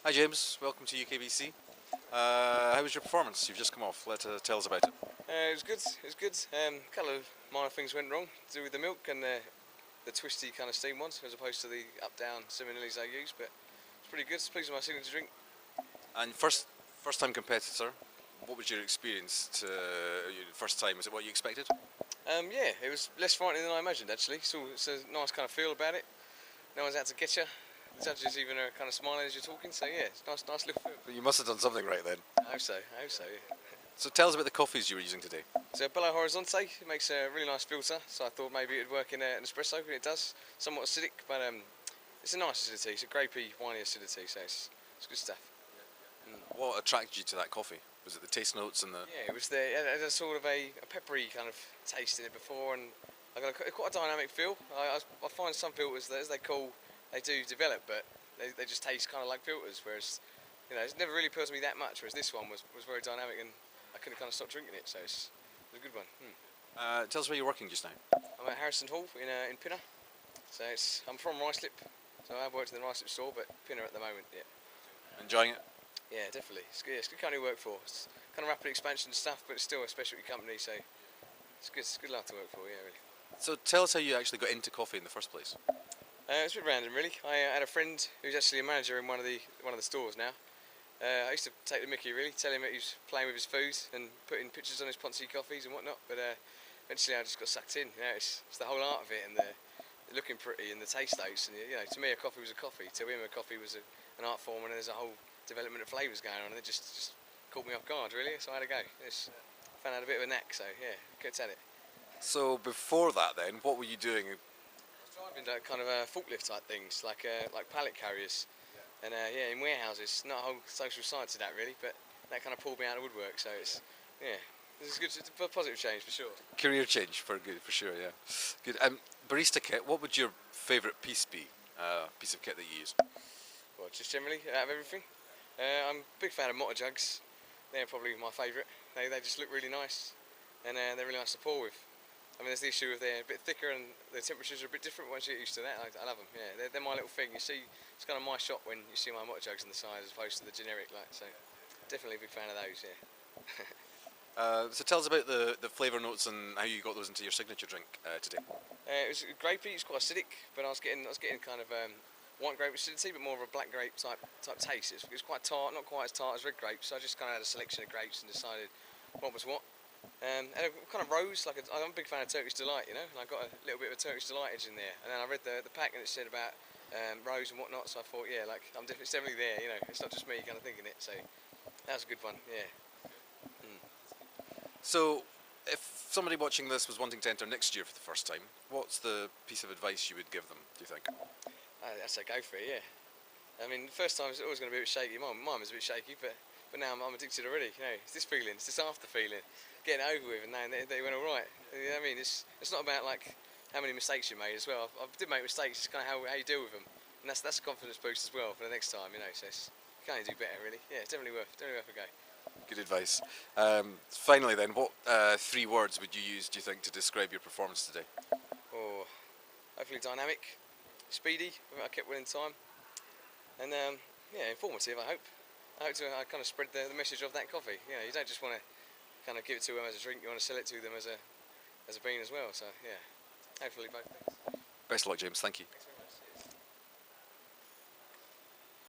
Hi James, welcome to UKBC. How was your performance? You've just come off. Tell us about it. It was good. It was good. A couple of minor things went wrong to do with the milk and the twisty kind of steam ones, as opposed to the up-down semi-nillies I use. But it's pretty good. It's pleased with my signature drink. And first-time competitor. What was your experience? Your first time? Was it what you expected? Yeah, it was less frightening than I imagined actually. So it's a nice kind of feel about it. No one's out to get you. The judges even are kind of smiling as you're talking. So yeah, it's nice little feel. You must have done something right then. I hope so. Yeah. So tell us about the coffees you were using today. So Bello Horizonte, it makes a really nice filter, so I thought maybe it would work in an espresso, and it does. Somewhat acidic, but it's a nice acidity. It's a grapey, winey acidity, so it's good stuff. What attracted you to that coffee? Was it the taste notes and the... Yeah, it had a sort of a peppery kind of taste in it before, and I got quite a dynamic feel. I find some filters that, as they do develop, but they just taste kind of like filters, whereas it's never really appealed to me that much, whereas this one was very dynamic, and I couldn't kind of stop drinking it, so it's a good one. Tell us where you're working just now. I'm at Harris and Hoole in Pinner, so I'm from Ruislip, so I've worked in the Ruislip store, but Pinner at the moment, yeah. Enjoying it? Yeah, definitely. It's good company to work for. It's kind of rapid expansion stuff, but it's still a specialty company, so it's good life to work for, yeah, really. So tell us how you actually got into coffee in the first place. It's a bit random, really. I had a friend who's actually a manager in one of the stores now. I used to take the mickey, really, tell him that he was playing with his food and putting pictures on his Ponzi coffees and whatnot, but eventually I just got sucked in. It's the whole art of it, and the looking pretty and the taste notes, and to me a coffee was a coffee, to him a coffee was an art form, and there's a whole development of flavours going on, and it just caught me off guard, really, so I had to go. Found out a bit of a knack, so yeah, good at it. So before that then, what were you doing? I was driving kind of forklift type things, like pallet carriers. And in warehouses, not a whole social side to that really, but that kind of pulled me out of woodwork. So it's good. It's a positive change for sure. Career change for good, for sure. Yeah, good. Barista kit. What would your favourite piece be? Piece of kit that you use? Well, just generally out of everything. I'm a big fan of motor jugs. They're probably my favourite. They just look really nice, and they're really nice to pour with. I mean, there's the issue of they're a bit thicker and the temperatures are a bit different once you get used to that. I love them, yeah. They're my little thing. You see, it's kind of my shop when you see my motor jugs on the side as opposed to the generic, so definitely a big fan of those, yeah. So tell us about the flavour notes and how you got those into your signature drink today. It was grapey, it's quite acidic, but I was getting kind of white grape acidity, but more of a black grape type taste. It's quite tart, not quite as tart as red grapes, so I just kind of had a selection of grapes and decided what was what. And a kind of rose, I'm a big fan of Turkish Delight, and I got a little bit of a Turkish Delight edge in there. And then I read the pack and it said about rose and whatnot, so I thought, yeah, it's definitely there, it's not just me kind of thinking it, so that was a good one, yeah. So, if somebody watching this was wanting to enter next year for the first time, what's the piece of advice you would give them, do you think? I'd say go for it, yeah. I mean, the first time it's always going to be a bit shaky. Mine was a bit shaky, but now I'm addicted already. It's this feeling, it's this after feeling, getting it over with, and now they went all right. You know what I mean? It's not about how many mistakes you made as well. I did make mistakes. It's kind of how you deal with them, and that's a confidence boost as well for the next time. So you can only do better, really. Yeah, it's definitely worth a go. Good advice. Finally, then, what 3 words would you use, do you think, to describe your performance today? Oh, hopefully dynamic, speedy. I kept winning time, and informative. I hope to kind of spread the message of that coffee. You don't just want to kind of give it to them as a drink. You want to sell it to them as a bean as well. So yeah, hopefully both things. Best of luck, James. Thank you.